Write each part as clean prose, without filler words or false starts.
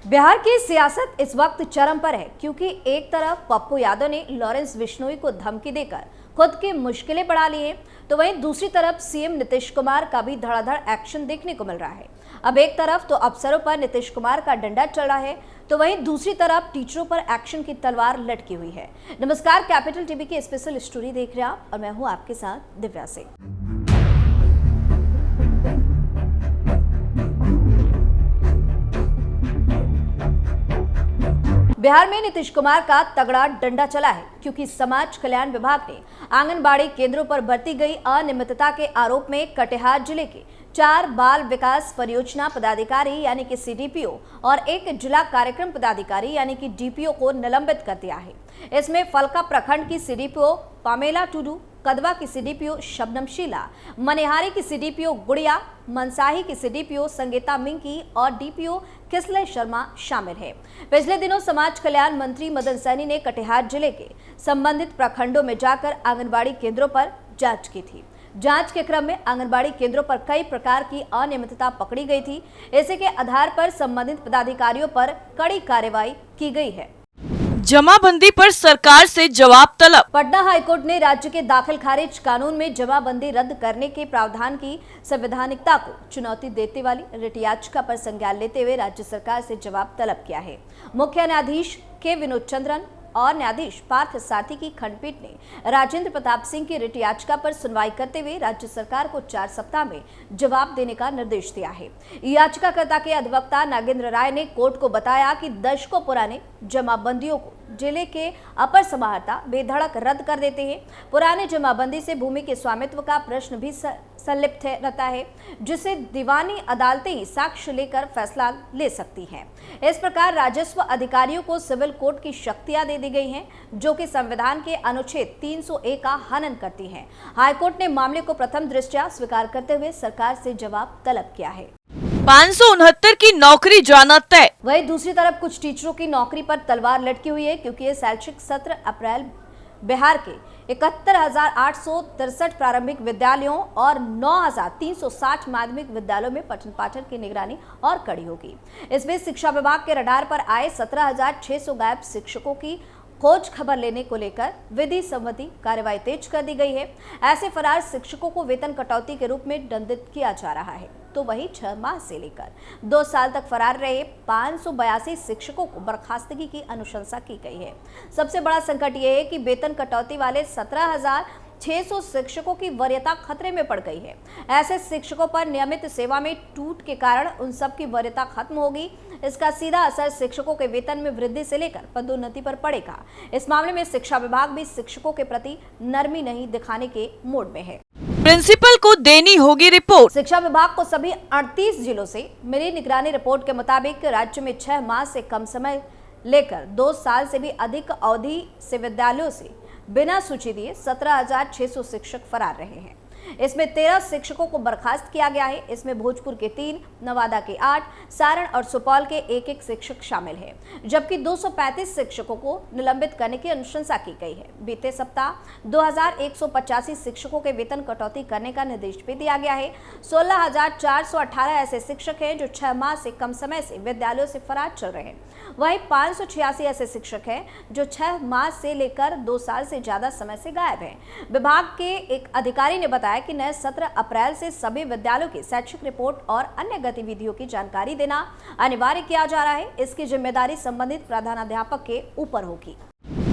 बिहार की सियासत इस वक्त चरम पर है, क्योंकि एक तरफ पप्पू यादव ने लॉरेंस बिश्नोई को धमकी देकर खुद की मुश्किलें बढ़ा ली हैं, तो वहीं दूसरी तरफ सीएम नीतीश कुमार का भी धड़ाधड़ एक्शन देखने को मिल रहा है। अब एक तरफ तो अफसरों पर नीतीश कुमार का डंडा चल रहा है, तो वहीं दूसरी तरफ टीचरों पर एक्शन की तलवार लटकी हुई है। नमस्कार, कैपिटल टीवी की स्पेशल स्टोरी देख रहे हैं आप और मैं हूं आपके साथ दिव्या सिंह। बिहार में नीतीश कुमार का तगड़ा डंडा चला है, क्योंकि समाज कल्याण विभाग ने आंगनबाड़ी केंद्रों पर बरती गई अनियमितता के आरोप में कटिहार जिले के 4 बाल विकास परियोजना पदाधिकारी यानी कि सीडीपीओ और 1 जिला कार्यक्रम पदाधिकारी यानी कि डीपीओ को निलंबित कर दिया है। इसमें फलका प्रखंड की सीडीपीओ पामेला टुडू, कदवा की सीडीपीओ शबनम शीला, मनिहारी की सीडीपीओ गुड़िया, मनसाही की सीडीपीओ संगीता मिंकी और डीपीओ किसले शर्मा शामिल है। पिछले दिनों समाज कल्याण मंत्री मदन सैनी ने कटिहार जिले के संबंधित प्रखंडों में जाकर आंगनबाड़ी केंद्रों पर जांच की थी। जांच के क्रम में आंगनबाड़ी केंद्रों पर कई प्रकार की अनियमितता पकड़ी गई थी। इसी के आधार पर संबंधित पदाधिकारियों पर कड़ी कार्रवाई की गई है। जमाबंदी पर सरकार से जवाब तलब। पटना हाईकोर्ट ने राज्य के दाखिल खारिज कानून में जमाबंदी रद्द करने के प्रावधान की संवैधानिकता को चुनौती देते वाली रिट याचिका पर संज्ञान लेते हुए राज्य सरकार से जवाब तलब किया है। मुख्य न्यायाधीश के विनोद चंद्रन और न्यायाधीश पार्थ सारथी की खंडपीठ ने राजेंद्र प्रताप सिंह की रिट याचिका पर सुनवाई करते हुए राज्य सरकार को 4 सप्ताह में जवाब देने का निर्देश दिया है। याचिकाकर्ता के अधिवक्ता नागेंद्र राय ने कोर्ट को बताया कि दशकों पुराने जमाबंदियों को जिले के अपर समाहर्ता बेधड़क रद्द कर देते हैं। पुराने जमाबंदी से भूमि के स्वामित्व का प्रश्न भी संलिप्त रहता है, जिसे दीवानी अदालतें ही साक्ष्य लेकर फैसला ले सकती हैं। इस प्रकार राजस्व अधिकारियों को सिविल कोर्ट की शक्तियां दे दी गई हैं, जो कि संविधान के अनुच्छेद 301 का हनन करती हैं। हाईकोर्ट ने मामले को प्रथम दृष्टया स्वीकार करते हुए सरकार से जवाब तलब किया है। 569 की नौकरी जाना तय। वहीं दूसरी तरफ कुछ टीचरों की नौकरी पर तलवार लटकी हुई है, क्योंकि ये शैक्षिक सत्र अप्रैल बिहार के 71,863 प्रारंभिक विद्यालयों और 9,360 माध्यमिक विद्यालयों में पठन पाठन की निगरानी और कड़ी होगी। इसमें शिक्षा विभाग के रडार पर आए 17,600 गायब शिक्षकों की खोज खबर लेने को लेकर विधि सम्मति कार्रवाई तेज कर दी गई है। ऐसे फरार शिक्षकों को वेतन कटौती के रूप में दंडित किया जा रहा है, तो वहीं 6 माह से लेकर 2 साल तक फरार रहे 582 शिक्षकों को बर्खास्तगी की अनुशंसा की गई है। सबसे बड़ा संकट यह है कि वेतन कटौती वाले 17,600 शिक्षकों की वरीयता खतरे में पड़ गई है। ऐसे शिक्षकों पर नियमित सेवा में टूट के कारण उन सब की वरीयता खत्म होगी। इसका सीधा असर शिक्षकों के वेतन में वृद्धि से लेकर पदोन्नति पर पड़ेगा। इस मामले में शिक्षा विभाग भी शिक्षकों के प्रति नरमी नहीं दिखाने के मूड में है। प्रिंसिपल को देनी होगी रिपोर्ट। शिक्षा विभाग को सभी 38 जिलों से मिली निगरानी रिपोर्ट के मुताबिक राज्य में 6 माह से कम समय लेकर 2 साल से भी अधिक अवधि से विद्यालयों से बिना सूची दिए 17,600 शिक्षक फरार रहे हैं। इसमें 13 शिक्षकों को बर्खास्त किया गया है। इसमें भोजपुर के 3, नवादा के 8, सारण और सुपौल के 1-1 शिक्षक शामिल हैं, जबकि 235 शिक्षकों को निलंबित करने की अनुशंसा की गई है। बीते सप्ताह 2,185 शिक्षकों के वेतन कटौती करने का निर्देश भी दिया गया है। 16,418 ऐसे शिक्षक हैं जो 6 माह से कम समय से विद्यालयों से फरार चल रहे हैं। वहीं 586 ऐसे शिक्षक हैं जो 6 माह से लेकर 2 साल से ज्यादा समय से गायब हैं। विभाग के एक अधिकारी ने बताया कि नए सत्र अप्रैल से सभी विद्यालयों की शैक्षिक रिपोर्ट और अन्य गतिविधियों की जानकारी देना अनिवार्य किया जा रहा है। इसकी जिम्मेदारी संबंधित प्रधानाध्यापक के ऊपर होगी।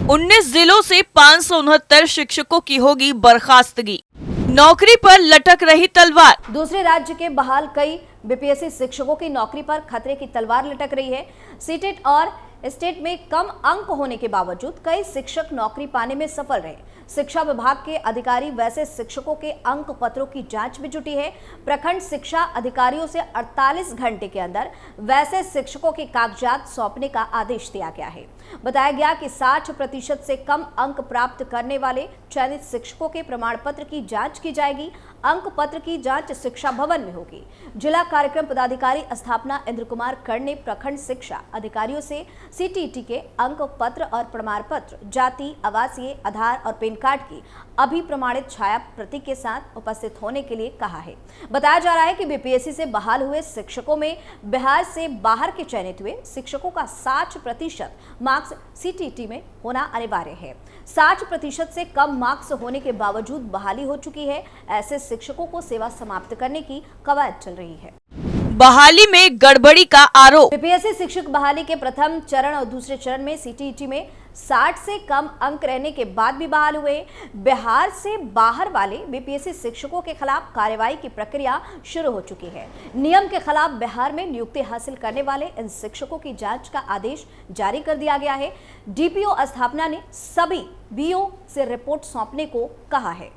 19 जिलों से 569 शिक्षकों की होगी बर्खास्तगी। नौकरी पर लटक रही तलवार। दूसरे राज्य के बहाल कई बीपीएससी शिक्षकों की नौकरी पर खतरे की तलवार लटक रही है। सीटेट और स्टेट में कम अंक होने के बावजूद कई शिक्षक नौकरी पाने में सफल रहे। शिक्षा विभाग के अधिकारी वैसे शिक्षकों के अंक पत्रों की जांच में जुटी है। प्रखंड शिक्षा अधिकारियों से 48 घंटे के अंदर वैसे शिक्षकों के कागजात सौंपने का आदेश दिया गया है। बताया गया कि 60% से कम अंक प्राप्त करने वाले चयनित शिक्षकों के प्रमाण पत्र की जांच की जाएगी। अंक पत्र की जांच शिक्षा भवन में होगी। जिला कार्यक्रम पदाधिकारी स्थापना इंद्र कुमार कर ने प्रखंड शिक्षा अधिकारियों से सीटीईटी के अंक पत्र और प्रमाण पत्र, जाति, आवासीय, आधार और पैन कार्ड की अभिप्रमाणित छाया प्रति के साथ उपस्थित होने के लिए कहा है। बताया जा रहा है कि बीपीएससी से बहाल हुए शिक्षकों में बिहार से बाहर के चयनित हुए शिक्षकों का 60% मार्क्स सीटीईटी में होना अनिवार्य है। 60% से कम मार्क्स होने के बावजूद बहाली हो चुकी है। ऐसे शिक्षकों को सेवा समाप्त करने की कवायद चल रही है। बहाली में गड़बड़ी का आरोप। बीपीएससी शिक्षक बहाली के प्रथम चरण और दूसरे चरण में सीटीईटी में 60 से कम अंक रहने के बाद भी बहाल हुए बिहार से बाहर वाले बीपीएससी शिक्षकों के खिलाफ कार्रवाई की प्रक्रिया शुरू हो चुकी है। नियम के खिलाफ बिहार में नियुक्ति हासिल करने वाले इन शिक्षकों की जांच का आदेश जारी कर दिया गया है। डीपीओ स्थापना ने सभी बीओ से रिपोर्ट सौंपने को कहा है।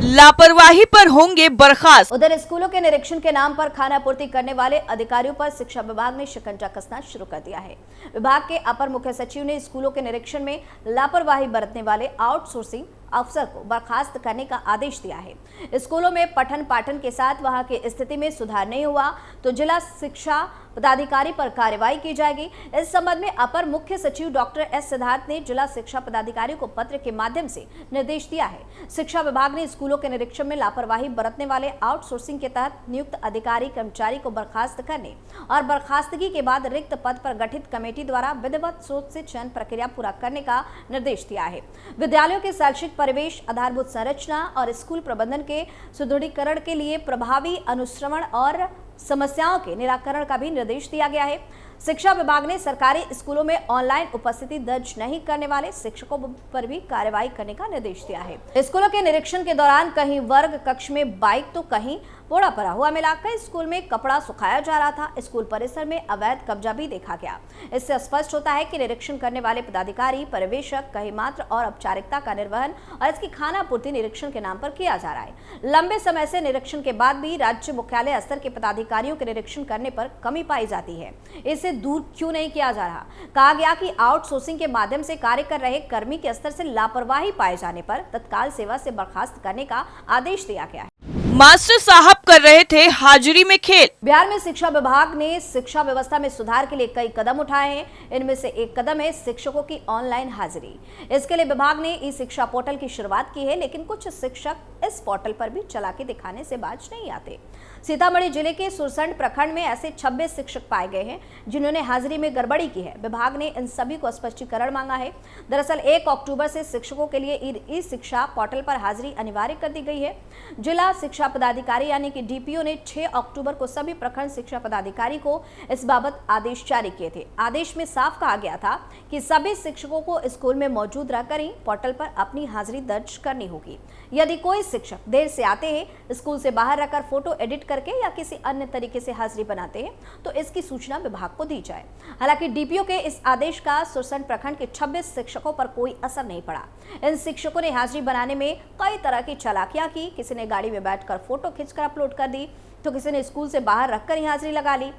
लापरवाही पर होंगे बर्खास्त। उधर स्कूलों के निरीक्षण के नाम पर खाना पूर्ति करने वाले अधिकारियों पर शिक्षा विभाग ने शिकंजा कसना शुरू कर दिया है। विभाग के अपर मुख्य सचिव ने स्कूलों के निरीक्षण में लापरवाही बरतने वाले आउटसोर्सिंग अफसर को बर्खास्त करने का आदेश दिया है। स्कूलों में पठन पाठन के साथ वहां की स्थिति में सुधार नहीं हुआ तो जिला शिक्षा पदाधिकारी पर कार्रवाई की जाएगी। इस संबंध में अपर मुख्य सचिव डॉक्टर एस सिद्धार्थ ने जिला शिक्षा पदाधिकारी को पत्र के माध्यम से निर्देश दिया है। शिक्षा विभाग ने स्कूलों के निरीक्षण में लापरवाही बरतने वाले आउटसोर्सिंग के तहत नियुक्त अधिकारी कर्मचारी को बर्खास्त करने और बर्खास्तगी के बाद रिक्त पद पर गठित कमेटी द्वारा विधिवत सोच से चयन प्रक्रिया पूरा करने का निर्देश दिया है। विद्यालयों के शैक्षिक परिवेश, आधारभूत संरचना और स्कूल प्रबंधन के सुदृढ़ीकरण के लिए प्रभावी अनुश्रवण और समस्याओं के निराकरण का भी निर्देश दिया गया है। शिक्षा विभाग ने सरकारी स्कूलों में ऑनलाइन उपस्थिति दर्ज नहीं करने वाले शिक्षकों पर भी कार्रवाई करने का निर्देश दिया है। स्कूलों के निरीक्षण के दौरान कहीं वर्ग कक्ष में बाइक तो कहीं पोड़ा पड़ा हुआ मिलाकर स्कूल में कपड़ा सुखाया जा रहा था। स्कूल परिसर में अवैध कब्जा भी देखा गया। इससे स्पष्ट होता है कि निरीक्षण करने वाले पदाधिकारी पर्यवेक्षक कहीं मात्र और औपचारिकता का निर्वहन और इसकी खाना पूर्ति निरीक्षण के नाम पर किया जा रहा है। लंबे समय से निरीक्षण के बाद भी राज्य मुख्यालय स्तर के पदाधिकारियों के निरीक्षण करने पर कमी पाई जाती है। इसे दूर क्यों नहीं किया जा रहा? कहा गया कि आउटसोर्सिंग के माध्यम से कार्य कर रहे कर्मी के स्तर से लापरवाही पाए जाने पर तत्काल सेवा से बर्खास्त करने का आदेश दिया गया है। मास्टर साहब कर रहे थे हाजिरी में खेल। बिहार में शिक्षा विभाग ने शिक्षा व्यवस्था में सुधार के लिए कई कदम उठाए हैं। इनमें से एक कदम है शिक्षकों की ऑनलाइन हाजिरी। इसके लिए विभाग ने ई शिक्षा पोर्टल की शुरुआत की है, लेकिन कुछ शिक्षक इस पोर्टल पर भी चला के दिखाने से बाज नहीं आते। सीतामढ़ी जिले के सुरसंड प्रखंड में ऐसे 26 शिक्षक पाए गए हैं जिन्होंने हाजिरी में गड़बड़ी की है। विभाग ने इन सभी को स्पष्टीकरण मांगा है। दरअसल 1 अक्टूबर से शिक्षकों के लिए ई शिक्षा पोर्टल पर हाजिरी अनिवार्य कर दी गई है। जिला शिक्षा पदाधिकारी यानी कि डीपीओ ने 6 अक्टूबर को सभी प्रखंड शिक्षा पदाधिकारी को इस बाबत आदेश जारी किए थे। आदेश में साफ कहा गया था कि सभी शिक्षकों को स्कूल में मौजूद रहकर ही पोर्टल पर अपनी हाजिरी दर्ज करनी होगी। यदि कोई शिक्षक देर से आते हैं, स्कूल से बाहर रहकर फोटो एडिट करके या किसी अन्य तरीके से हाजिरी बनाते हैं तो इसकी सूचना विभाग को दी जाए। हालांकि डीपीओ के इस आदेश का सुरसंड प्रखंड के 26 शिक्षकों पर कोई असर नहीं पड़ा। इन शिक्षकों ने हाजिरी बनाने में कई तरह की चालाकियां की। किसी ने गाड़ी में बैठकर फोटो खींचकर अपलोड कर दी तो किसी ने स्कूल से बाहर रखकर ही हाजिरी लगा ली।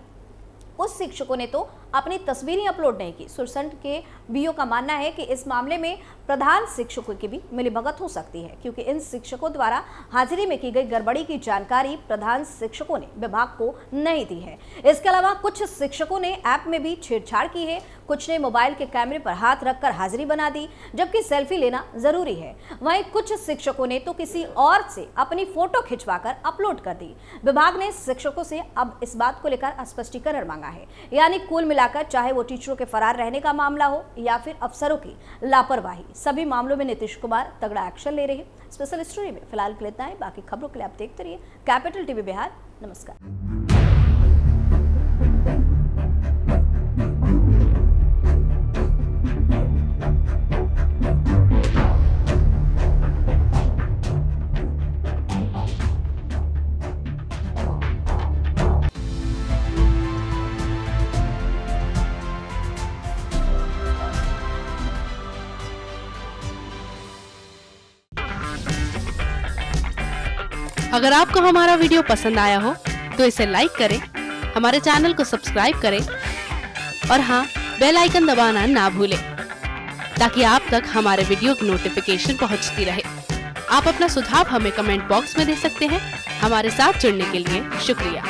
कुछ शिक्षकों ने तो अपनी तस्वीरें अपलोड नहीं की। सुरसंड के बीओ का मानना है कि इस मामले में प्रधान शिक्षकों की भी मिलीभगत हो सकती है, क्योंकि इन शिक्षकों द्वारा हाजिरी में की गई गड़बड़ी की जानकारी प्रधान शिक्षकों ने विभाग को नहीं दी है। इसके अलावा कुछ शिक्षकों ने ऐप में भी छेड़छाड़ की है। कुछ ने मोबाइल के कैमरे पर हाथ रखकर हाजिरी बना दी, जबकि सेल्फी लेना जरूरी है। वहीं कुछ शिक्षकों ने तो किसी और से अपनी फोटो खिंचवाकर अपलोड कर दी। विभाग ने शिक्षकों से अब इस बात को लेकर स्पष्टीकरण मांगा है, यानी कुल मिलाकर चाहे वो टीचरों के फरार रहने का मामला हो या फिर अफसरों की लापरवाही, सभी मामलों में नीतीश कुमार तगड़ा एक्शन ले रहे हैं। स्पेशल स्टोरी में फिलहाल के लिए इतना ही। बाकी खबरों के लिए आप देखते रहिए कैपिटल टीवी बिहार। नमस्कार। अगर आपको हमारा वीडियो पसंद आया हो तो इसे लाइक करें, हमारे चैनल को सब्सक्राइब करें और हाँ, बेल आइकन दबाना ना भूलें ताकि आप तक हमारे वीडियो की नोटिफिकेशन पहुंचती रहे। आप अपना सुझाव हमें कमेंट बॉक्स में दे सकते हैं। हमारे साथ जुड़ने के लिए शुक्रिया।